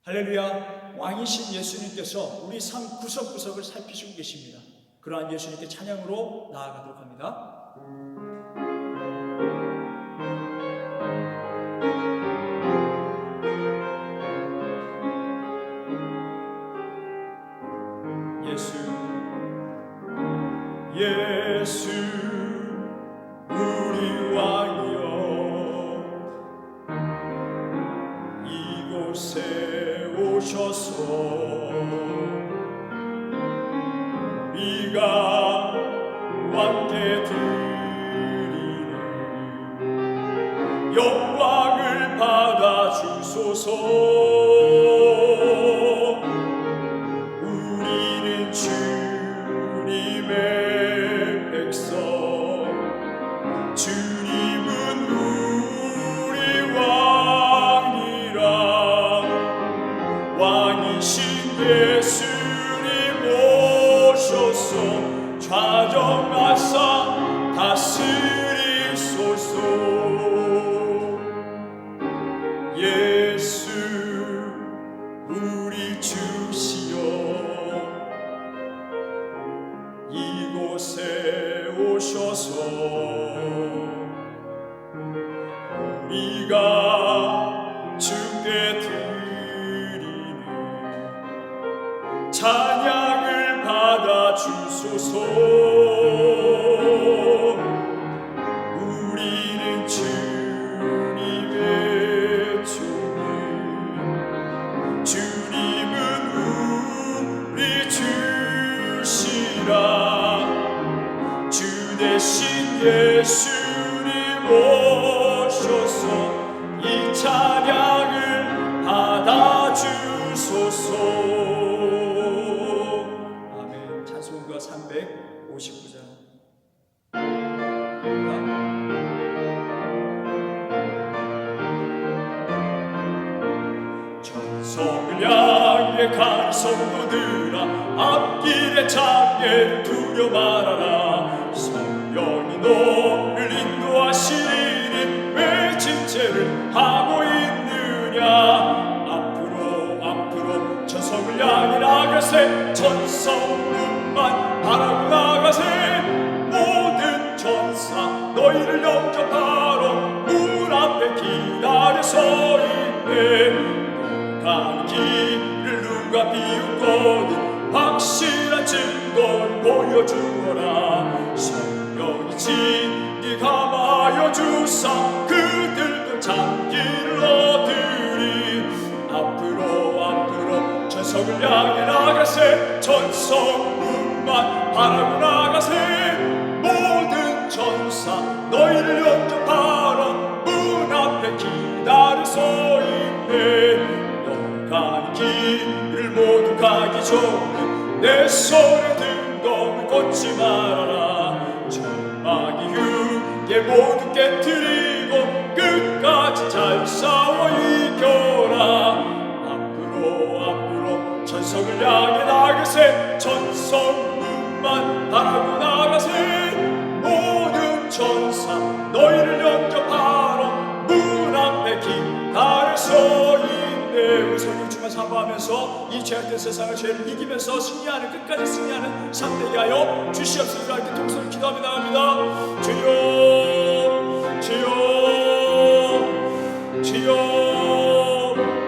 할렐루야. 왕이신 예수님께서 우리 삶 구석구석을 살피시고 계십니다. 그러한 예수님께 찬양으로 나아가도록 합니다. 예수 우리 왕이여, 이곳에 오셔서 우리가 왕께 드리는 영광을 받아 주소서. 우리는 주님의 백성, 주님은 우리 왕이라. 왕이신 예수님 오셔서 좌정하사 다스리소서. 예수 우리 주시여, 이곳에 오셔서 우리가 주께 드리는 찬양을 받아 주소서. 우리는 주님의 종이, 주님은 우리 주시라. 주 대신 예수님 오셔서 이 찬양을 받아 주소서. 아멘. 찬송가 359장. 전성을 향해 간 성도들아, 앞길에 장애를 두려 말아라. 성령이 너를 인도하시리니 왜 지체를 하고 있느냐. 앞으로 전성을 향해 나가세. 전성문만 바라고 나가세. 모든 전사 너희를 영접하러 문 앞에 기다려 서 있네. 가는 길을 누가 비웃거든 확실한 증거를 보여주거라. 성령이 진리 감하여 주사 그들도 장기를 얻으리. 앞으로 전성을 향해 나가세. 전성문만 바라고 나가세. 모든 전사 너희를 영접하러 문 앞에 기다려 서 있네. 가는 길을 모두 가기 전에 내 손에 든 검을 꽂지 말아라. 절망이 흉계 모두 깨뜨리고 끝까지 잘 싸워 이겨라. 앞으로 전성을 향해 나가세. 전성문만 바라고 나가세. 모든 전사 너희를 영접하러 문 앞에 기다려 서 있네. 우리 성령 충만 사모하면서 이 죄악된 세상을 죄를 이기면서 승리하는, 끝까지 승리하는 삶 되게 하여 주시옵소서. 함께 통성을 기도하며 나갑니다. 주여, 주여, 주여.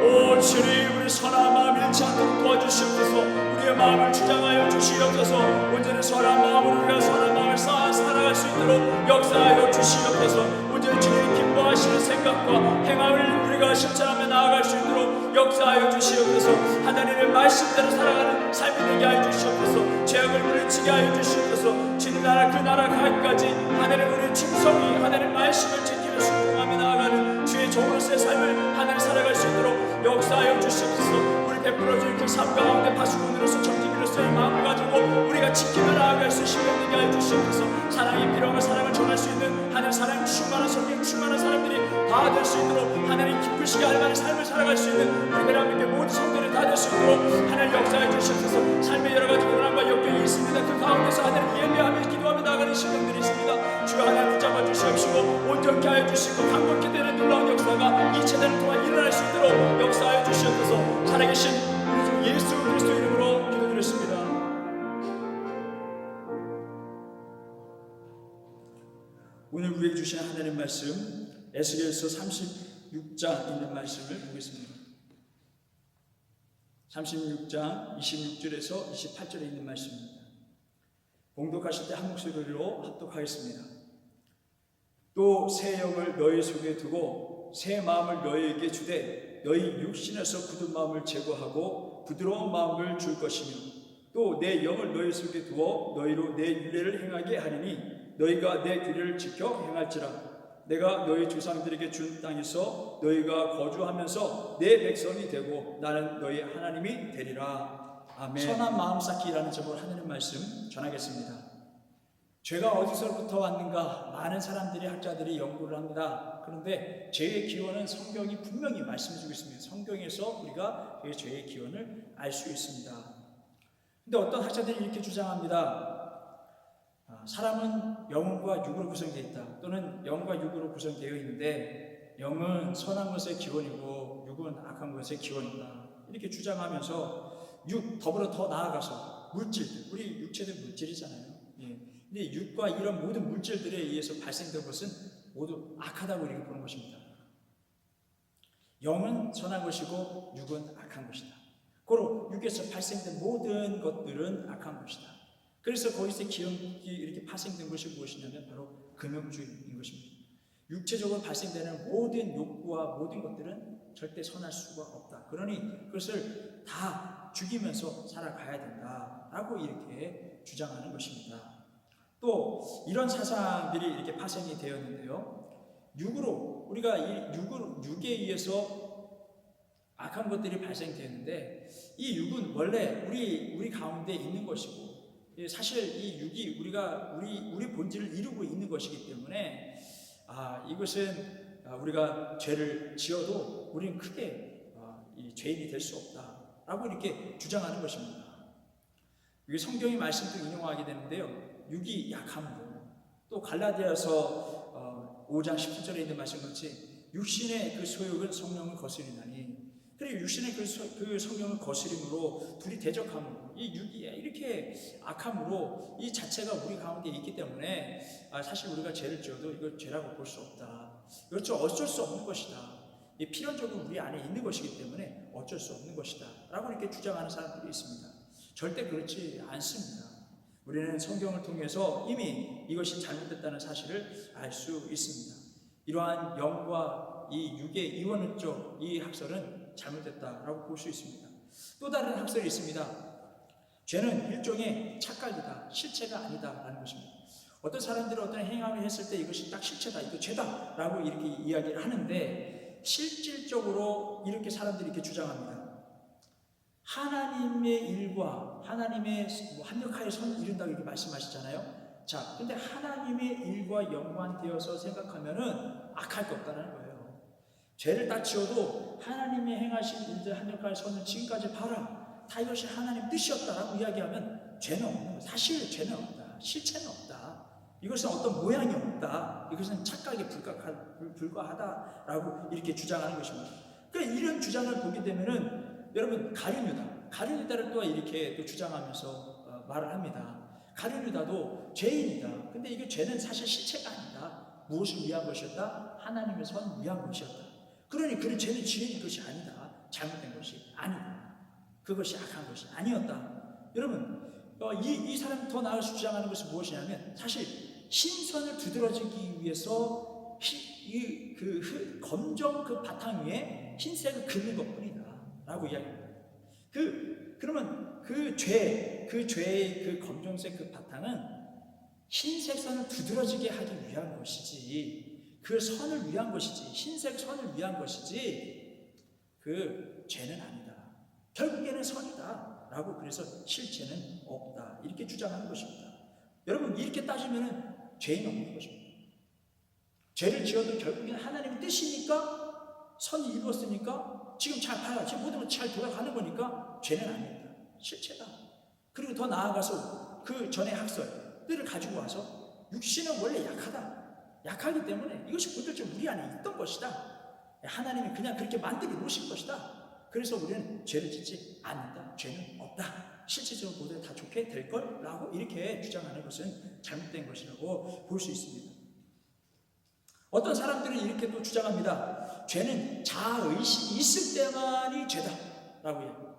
오 주님, 우리 선한 마음 잃지 않도록 도와주시옵소서. 우리의 마음을 주장하여 주시옵소서. 온전히 선한 마음으로 우리가 선한 마음을 쌓아 살아갈 수 있도록 역사하여 주시옵소서. 온전히 주님이 기뻐하시는 생각과 행함을 우리가 실천하며 나아갈 수 있도록 역사하여 주시옵소서. 하나님의 말씀대로 살아가는 삶이 되게 하여 주시옵소서. 죄악을 물리치게 하여 주시옵소서. 주님 나라 그 나라 가기까지 하나님 우리의 충성이 하나님 말씀을 지키며 순종하며 나아가는 주의 종으로서의 삶을 하나님 살아갈 수 있도록 역사하여 주시옵소서. 우리 베풀어줄 그 삶 가운데 파수꾼으로서 정직이로서의 마음을 가지고 우리가 지키며 나아갈 수 있게 되게 하여 주시옵소서. 사랑이 필요하면 사랑을 전할 수 있는 하나님 사랑 충만한 성령 충만한 사람들이 다 될 수 있도록 하나님 기쁘시게 할 만한 삶을 살아갈 수 있는 우리 대한민국의 모든 성도들이 다 될 수 있도록 하나님 역사해 주시옵소서. 삶의 여러 가지 고난과 역경이 있습니다. 그 가운데서 하나님 예배하며 기도하며 나가는 시간들이 있습니다. 주여 하나님 붙잡아 주시옵시고 온전케 하여 주시고 강력케 되는 놀라운 역사가 이 세대를 통해 일어날 수 있도록 역사하여 주시옵소서. 살아계신 되신 우리 주 예수 그리스도 이름으로 기도드렸습니다. 오늘 우리에게 주신 하나님 말씀, 에스겔서 36장 있는 말씀을 보겠습니다. 36장 26절에서 28절에 있는 말씀입니다. 봉독하실 때 한 목소리로 합독하겠습니다. 또 새 영을 너희 속에 두고 새 마음을 너희에게 주되 너희 육신에서 굳은 마음을 제거하고 부드러운 마음을 줄 것이며 또 내 영을 너희 속에 두어 너희로 내 율례를 행하게 하리니 너희가 내 규례를 지켜 행할지라. 내가 너희 조상들에게 준 땅에서 너희가 거주하면서 내 백성이 되고 나는 너희 하나님이 되리라. 아멘. 선한 마음 쌓기라는 제목으로 하나님 말씀 전하겠습니다. 죄가 어디서부터 왔는가? 많은 사람들이 학자들이 연구를 합니다. 그런데 죄의 기원은 성경이 분명히 말씀해주고 있습니다. 성경에서 우리가 죄의 기원을 알 수 있습니다. 근데 어떤 학자들이 이렇게 주장합니다. 사람은 영과 육으로 구성되어 있다. 또는 영과 육으로 구성되어 있는데 영은 선한 것의 기원이고 육은 악한 것의 기원이다. 이렇게 주장하면서 더불어 더 나아가서 물질들, 우리 육체도 물질이잖아요. 근데 육과 이런 모든 물질들에 의해서 발생된 것은 모두 악하다고 이렇게 보는 것입니다. 영은 선한 것이고 육은 악한 것이다. 고로 육에서 발생된 모든 것들은 악한 것이다. 그래서 거기서 기억이 이렇게 파생된 것이 무엇이냐면 바로 금욕주의인 것입니다. 육체적으로 발생되는 모든 욕구와 모든 것들은 절대 선할 수가 없다. 그러니 그것을 다 죽이면서 살아가야 된다라고 이렇게 주장하는 것입니다. 또 이런 사상들이 이렇게 파생이 되었는데요. 우리가 이 육에 의해서 악한 것들이 발생되는데 이 육은 원래 우리 가운데 있는 것이고 사실 이 육이 우리 본질을 이루고 있는 것이기 때문에 이것은 우리가 죄를 지어도 우리는 크게 이 죄인이 될 수 없다라고 이렇게 주장하는 것입니다. 이게 성경의 말씀도 인용하게 되는데요. 육이 약함으로 또 갈라디아서 5장 17절에 있는 말씀같이 육신의 그 소욕은 성령을 거스리나니 그리고 육신의 그 성령을 거스림으로 둘이 대적함으로 이 육이 이렇게 악함으로 이 자체가 우리 가운데 있기 때문에 사실 우리가 죄를 지어도 이걸 죄라고 볼 수 없다. 이것은 어쩔 수 없는 것이다. 이 필연적으로 우리 안에 있는 것이기 때문에 어쩔 수 없는 것이다 라고 이렇게 주장하는 사람들이 있습니다. 절대 그렇지 않습니다. 우리는 성경을 통해서 이미 이것이 잘못됐다는 사실을 알 수 있습니다. 이러한 영과 이 육의 이원론적 이 학설은 잘못됐다라고 볼 수 있습니다. 또 다른 학설이 있습니다. 죄는 일종의 착각이다, 실체가 아니다라는 것입니다. 어떤 사람들은 어떤 행함을 했을 때 이것이 딱 실체다, 이거 죄다라고 이렇게 이야기를 하는데 실질적으로 이렇게 사람들이 이렇게 주장합니다. 하나님의 일과 하나님의 합력하여 선을 이룬다고 이렇게 말씀하시잖아요. 자, 근데 하나님의 일과 연관되어서 생각하면은 악할 게 없다는 거예요. 죄를 다 지어도 하나님이 행하신 일들 합력하여 선을 지금까지 봐라. 다 이것이 하나님 뜻이었다라고 이야기하면 죄는 없는 거예요. 사실 죄는 없다. 실체는 없다. 이것은 어떤 모양이 없다. 이것은 착각에 불과하다라고 이렇게 주장하는 것입니다. 그러니까 이런 주장을 보게 되면은 여러분 가룟유다를 또 이렇게 또 주장하면서 말을 합니다. 가룟유다도 죄인이다. 근데 이게 죄는 사실 실체가 아니다. 무엇을 위한 것이었다? 하나님의 선을 위한 것이었다. 그러니 그 죄는 지은 것이 아니다. 잘못된 것이 아니다. 그것이 악한 것이 아니었다. 여러분 이 사람이 더 나아가서 주장하는 것은 무엇이냐면 사실 신선을 두드러지기 위해서 검정 그 바탕 위에 흰색을 긋는 것뿐이다 라고 이야기합니다. 그러면 그 죄의 그 검정색 그 바탕은 흰색 선을 두드러지게 하기 위한 것이지 그 선을 위한 것이지 흰색 선을 위한 것이지 그 죄는 아니다. 결국에는 선이다 라고 그래서 실체는 없다 이렇게 주장하는 것입니다. 여러분 이렇게 따지면 죄는 없는 것입니다. 죄를 지어도 결국에는 하나님의 뜻이니까 선이 이루었으니까 지금 잘 봐요. 지금 모든 것 잘 돌아가는 거니까 죄는 아니다. 실체다. 그리고 더 나아가서 그 전의 학설들을 가지고 와서 육신은 원래 약하다. 약하기 때문에 이것이 본질적으로 우리 안에 있던 것이다. 하나님이 그냥 그렇게 만들어 놓으신 것이다. 그래서 우리는 죄를 짓지 않는다. 죄는 없다. 실질적으로 모두 다 좋게 될 걸라고 이렇게 주장하는 것은 잘못된 것이라고 볼 수 있습니다. 어떤 사람들은 이렇게 또 주장합니다. 죄는 자아의식이 있을 때만이 죄다라고 해요.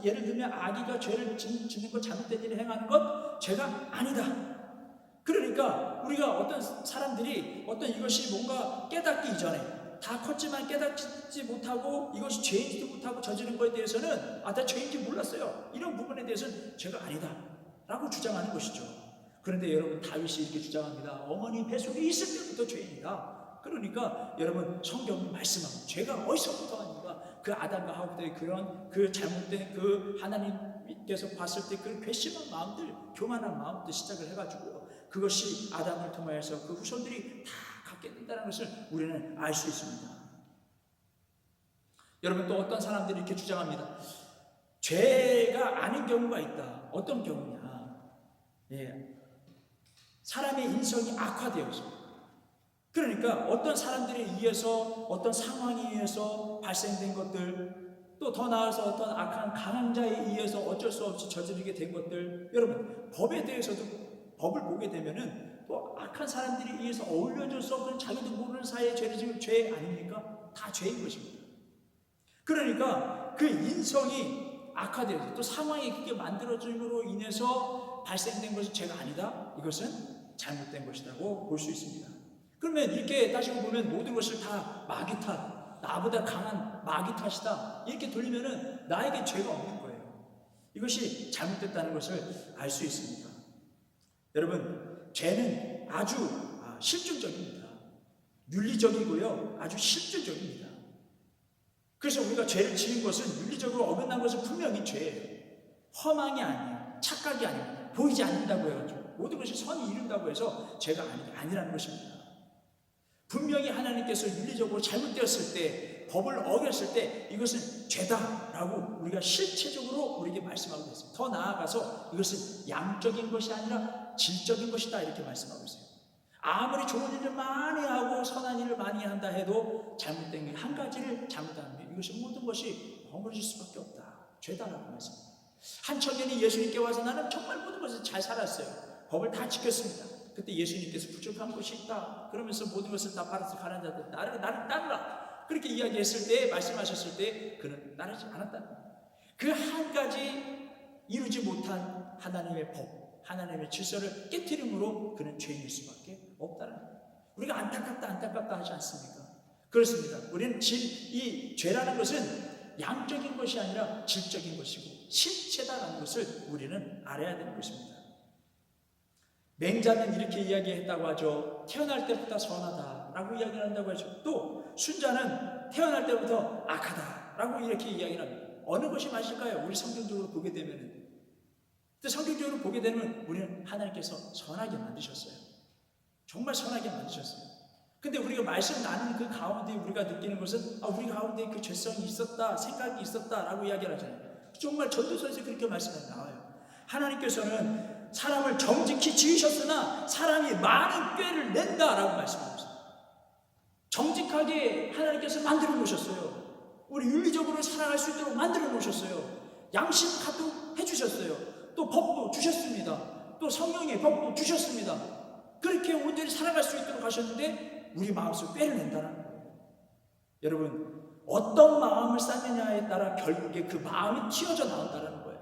예를 들면 아기가 죄를 짓는 것, 잘못된 일을 행하는 것 죄가 아니다. 그러니까 우리가 어떤 사람들이 어떤 이것이 뭔가 깨닫기 이전에 다 컸지만 깨닫지 못하고 이것이 죄인지도 못하고 저지른 것에 대해서는 나 죄인지 몰랐어요. 이런 부분에 대해서는 죄가 아니다 라고 주장하는 것이죠. 그런데 여러분, 다윗이 이렇게 주장합니다. 어머니 뱃속에 있을 때부터 죄인이다. 그러니까 여러분, 성경이 말씀하고 죄가 어디서부터 아닌가? 그 아담과 하와의 그런 그 잘못된 그 하나님께서 봤을 때 그 괘씸한 마음들, 교만한 마음부터 시작을 해가지고 그것이 아담을 통하여서 그 후손들이 다 갖게 된다는 것을 우리는 알 수 있습니다. 여러분, 또 어떤 사람들이 이렇게 주장합니다. 죄가 아닌 경우가 있다. 어떤 경우냐? 사람의 인성이 악화되어서, 그러니까 어떤 사람들에 의해서, 어떤 상황에 의해서 발생된 것들, 또 더 나아가서 어떤 악한 강행자에 의해서 어쩔 수 없이 저지르게 된 것들, 여러분, 법에 대해서도 법을 보게 되면은 또 악한 사람들에 의해서 어울려져서 그런 자기도 모르는 사이에 죄를 지은 죄 아닙니까? 다 죄인 것입니다. 그러니까 그 인성이 악화되어서 또 상황이 그렇게 만들어짐으로 인해서 발생된 것이 죄가 아니다. 이것은 잘못된 것이라고 볼 수 있습니다. 그러면 이렇게 따지고 보면 모든 것을 다 마귀 탓, 나보다 강한 마귀 탓이다, 이렇게 돌리면은 나에게 죄가 없는 거예요. 이것이 잘못됐다는 것을 알 수 있습니다. 여러분, 죄는 아주 실존적입니다. 윤리적이고요, 아주 실존적입니다. 그래서 우리가 죄를 지은 것은 윤리적으로 어긋난 것은 분명히 죄예요. 허망이 아니에요. 착각이 아닙니다. 보이지 않는다고 해가지고 모든 것이 선이 이룬다고 해서 죄가 아니라는 것입니다. 분명히 하나님께서 윤리적으로 잘못되었을 때, 법을 어겼을 때 이것은 죄다라고 우리가 실체적으로 우리에게 말씀하고 있습니다. 더 나아가서 이것은 양적인 것이 아니라 질적인 것이다, 이렇게 말씀하고 있어요. 아무리 좋은 일을 많이 하고 선한 일을 많이 한다 해도 잘못된 게 한 가지를 잘못하면 이것이 모든 것이 버무려질 수밖에 없다. 죄다라고 말씀합니다. 한 청년이 예수님께 와서 나는 정말 모든 것을 잘 살았어요. 법을 다 지켰습니다. 그때 예수님께서 부족한 것이 있다 그러면서 모든 것을 다 팔아서 가난 자들 나를 따르라 그렇게 이야기했을 때, 말씀하셨을 때 그는 따르지 않았다는 거예요. 그 한 가지 이루지 못한 하나님의 법, 하나님의 질서를 깨트림으로 그는 죄인일 수밖에 없다는 거예요. 우리가 안타깝다 하지 않습니까? 그렇습니다. 우리는 이 죄라는 것은 양적인 것이 아니라 질적인 것이고 실체다라는 것을 우리는 알아야 되는 것입니다. 맹자는 이렇게 이야기했다고 하죠. 태어날 때부터 선하다라고 이야기를 한다고 하죠. 또 순자는 태어날 때부터 악하다라고 이렇게 이야기를 합니다. 어느 것이 맞을까요? 우리 성경적으로 보게 되면은. 성경적으로 보게 되면 우리는 하나님께서 선하게 만드셨어요. 정말 선하게 만드셨어요. 근데 우리가 말씀 나누는 그 가운데 우리가 느끼는 것은 우리 가운데 그 죄성이 있었다, 생각이 있었다라고 이야기를 하잖아요. 정말 전도서에서 그렇게 말씀이 나와요. 하나님께서는 사람을 정직히 지으셨으나 사람이 많은 꾀를 낸다라고 말씀하고 있어요. 정직하게 하나님께서 만들어 놓으셨어요. 우리 윤리적으로 살아갈 수 있도록 만들어 놓으셨어요. 양심 카드 해주셨어요. 또 법도 주셨습니다. 또 성령의 법도 주셨습니다. 그렇게 온전히 살아갈 수 있도록 하셨는데 우리 마음속에 꾀를 낸다는 거예요. 여러분, 어떤 마음을 쌓느냐에 따라 결국에 그 마음이 튀어져 나온다는 거예요.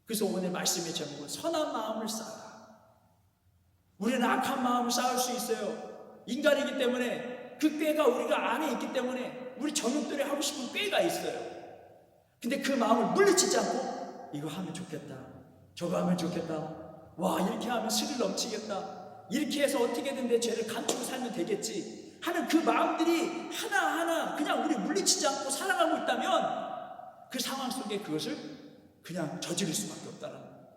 그래서 오늘 말씀의 제목은 선한 마음을 쌓아라. 우리는 악한 마음을 쌓을 수 있어요. 인간이기 때문에 그 꾀가 우리가 안에 있기 때문에 우리 정욕들이 하고 싶은 꾀가 있어요. 근데 그 마음을 물리치지 않고 이거 하면 좋겠다, 저거 하면 좋겠다, 와 이렇게 하면 스릴 넘치겠다, 이렇게 해서 어떻게든 내 죄를 감추고 살면 되겠지 하는 그 마음들이 하나하나 그냥 우리 물리치지 않고 살아가고 있다면 그 상황 속에 그것을 그냥 저지를 수밖에 없다는 거예요.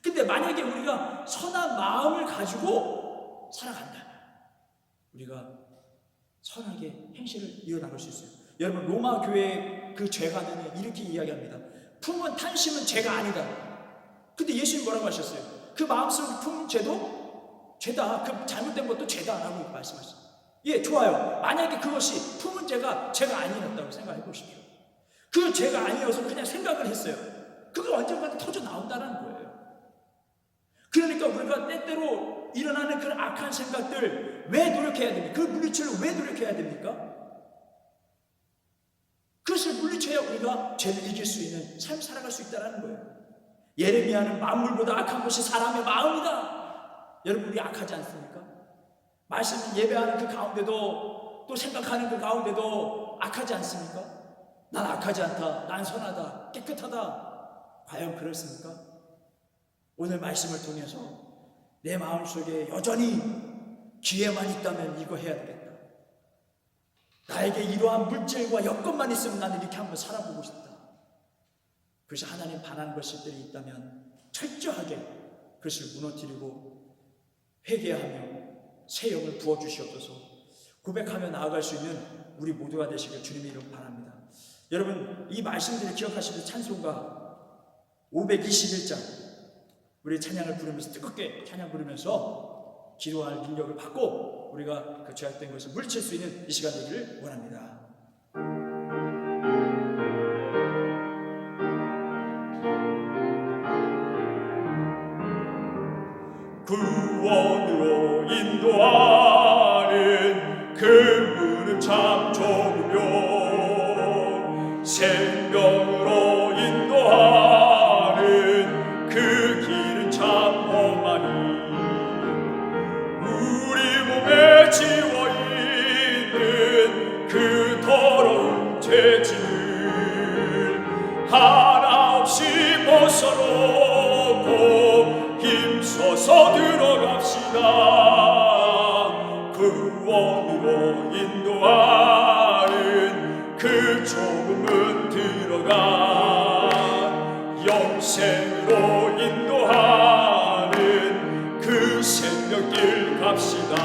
근데 만약에 우리가 선한 마음을 가지고 살아간다면 우리가 선하게 행실을 이어나갈 수 있어요. 여러분, 로마 교회 그 죄가는 이렇게 이야기합니다. 품은 탄심은 죄가 아니다. 근데 예수님 뭐라고 하셨어요? 그 마음속에 품은 죄도 죄다. 그 잘못된 것도 죄다라고 말씀하셨어요. 예, 좋아요. 만약에 그것이 품은 죄가 제가 아니었다고 생각해 보십시오. 그 죄가 아니어서 그냥 생각을 했어요. 그거 언젠가 터져 나온다는 거예요. 그러니까 우리가 때때로 일어나는 그런 악한 생각들 왜 노력해야 됩니까? 그 물리치를 왜 노력해야 됩니까? 그것을 물리쳐야 우리가 죄를 이길 수 있는 삶 살아갈 수 있다는 거예요. 예레미야는 만물보다 악한 것이 사람의 마음이다. 여러분, 우리 악하지 않습니까? 말씀 예배하는 그 가운데도 또 생각하는 그 가운데도 악하지 않습니까? 난 악하지 않다. 난 선하다. 깨끗하다. 과연 그렇습니까? 오늘 말씀을 통해서 내 마음속에 여전히 기회만 있다면 이거 해야 되겠다. 나에게 이러한 물질과 여건만 있으면 나는 이렇게 한번 살아보고 싶다. 그것이 하나님 반하는 것들이 있다면 철저하게 그것을 무너뜨리고 회개하며 새 영을 부어주시옵소서. 고백하며 나아갈 수 있는 우리 모두가 되시길 주님의 이름 바랍니다. 여러분, 이 말씀들을 기억하시는 찬송가 521장 우리 찬양을 부르면서 뜨겁게 찬양 부르면서 기도할 능력을 받고 우리가 그 죄악된 것을 물칠 수 있는 이 시간 되기를 원합니다. 구원으로 인도하는 그 문은 참 좁으며 생명으로 인도하는 그 길은 참 험하니 우리 몸에 지워있는 그 더러운 죄질을 하나 없이 벗어놓고 힘써서 들어갑시다. 구원으로 인도하는 그 좁은 문 들어가 영생으로 인도하는 그 생명길 갑시다.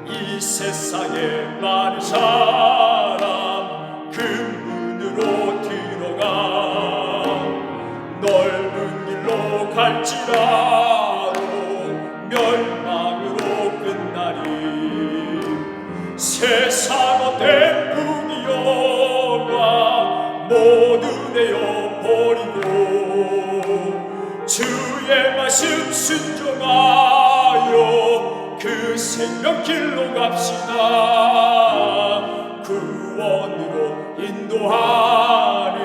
이 세상에 많은 사람 그 문으로 들어가 넓은 길로 갈지라도 멸망으로 끝나리. 세상 어때 풍요가 모두 내어버리고 주의 말씀 순종하여 그 생명길로 갑시다. 구원으로 인도하는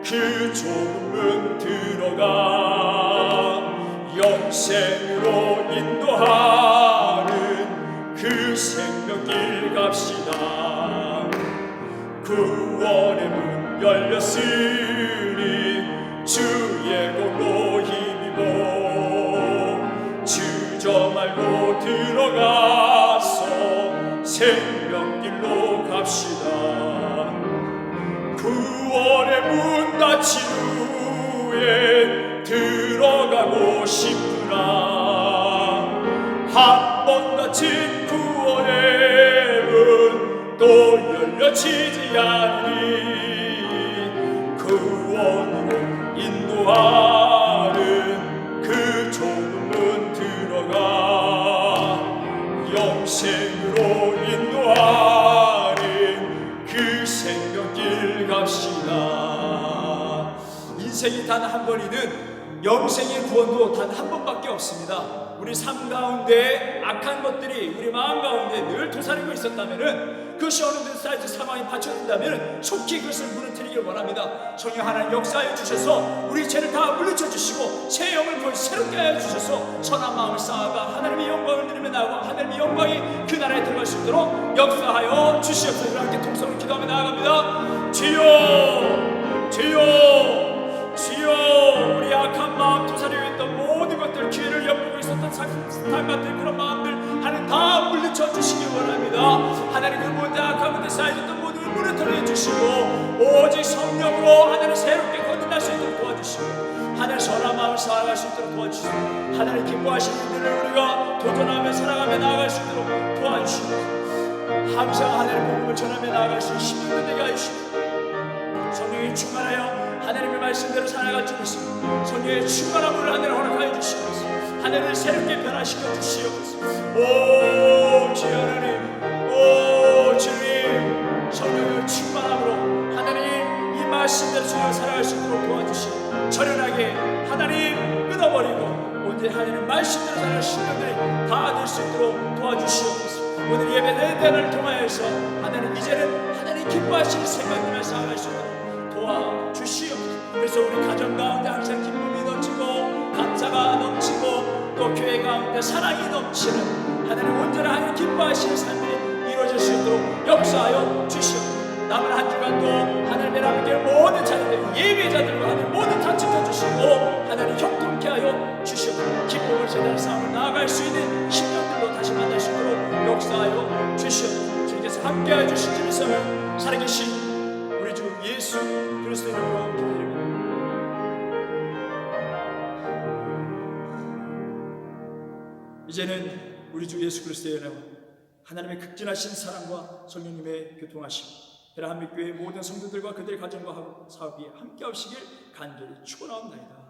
그 좁은 문 들어가 영생으로 인도하는 그 생명길 갑시다. 구원의 문 열렸으니 주의 공로 힘입어 주저 말고 들어가서 생명길로 갑시다. 구원의 문 닫힌 후에 들어가고 싶으나 한 번 닫힌 구원의 문 또 열려지지 않으니 구원으로 인도하는 그 좁은 문 들어가 영생으로 인도하는 그 생명길 갑시다. 인생이 단 한 번이든 영생의 구원도 단 한 번밖에 없습니다. 우리 삶 가운데 악한 것들이 우리 마음 가운데 늘 도사리고 있었다면은 그것이 어느 사이즈 상황이 받쳐진다면 속히 그것을 무너뜨리길 원합니다. 성령 하나님 역사하여 주셔서 우리 죄를 다 물리쳐 주시고 새 영을 보여 새롭게 하여 주셔서 선한 마음을 쌓아가 하나님의 영광을 누리며 나아가 하나님의 영광이 그 나라에 들어갈 수 있도록 역사하여 주시옵소서. 함께 통성으로 기도하며 나아갑니다. 주여 주여 주여, 우리 악한 마음 도사리고 있던 모든 것들 기회를 엿보고 있었던 삶 같은 그런 마음들 하나님 다 물리쳐 주시기 원합니다. 하나님 그 모든 악한 것들 쌓여있던 모든 걸 무너뜨려 주시고 오직 성령으로 하나님 새롭게 거듭날 수 있도록 도와주시고 하나님 선한 마음을 살아갈 수 있도록 도와주시고 하나님 기뻐하시는 일들을 우리가 도전하며 살아가며 나아갈 수 있도록 도와주시고 항상 하나님 복음을 전하며 나아갈 수 있는 힘을 되게 하시고 성령이 충만하여 하나님의 말씀대로 살아갈 줄 믿습니다. 성령의 충만함을 하나님 허락하여 주시옵소서. 하늘을 새롭게 변화시켜 주시옵소서. 오 주여 하나님, 오 주님, 성령의 충만함으로 하나님 이 말씀대로 주여 살아갈 수 있도록 도와주시고, 절연하게 하나님 끊어버리고 오늘 하나님 말씀대로 살아갈 신령들이 다 될 수 있도록 도와주시옵소서. 오늘 예배 내단을 통하여서 하나님 이제는 하나님 기뻐하시는 생각들을 쌓아갈 수 있도록 도와주시옵소서. 그래서 우리 가정 가운데 항상 기쁨이 넘치고 감사가 넘치고 또 교회 가운데 사랑이 넘치는 하나님 온전한 하나님 기뻐하시는 삶이 이루어질 수 있도록 역사하여 주시옵소서. 남은 한 주간도 하나님의 함께 모든 자녀들 예배자들과 하나님 모두 다 지켜주시고 하나님 형통케 하여 주시옵소서. 기쁨을 제대로 쌓아 나아갈 수 있는 심령들로 다시 만날 수 있도록 역사하여 주시옵소서. 주님께서 함께하여 주신 줄 믿으며 살아계신 우리 주 예수 그리스도의 이름으로 기도드립니다. 이제는 우리 주 예수 그리스도의 은혜와 하나님의 극진하신 사랑과 성령님의 교통하심 대한민국교회 모든 성도들과 그들의 가정과 사업이 함께 하시길 간절히 축원하옵나이다.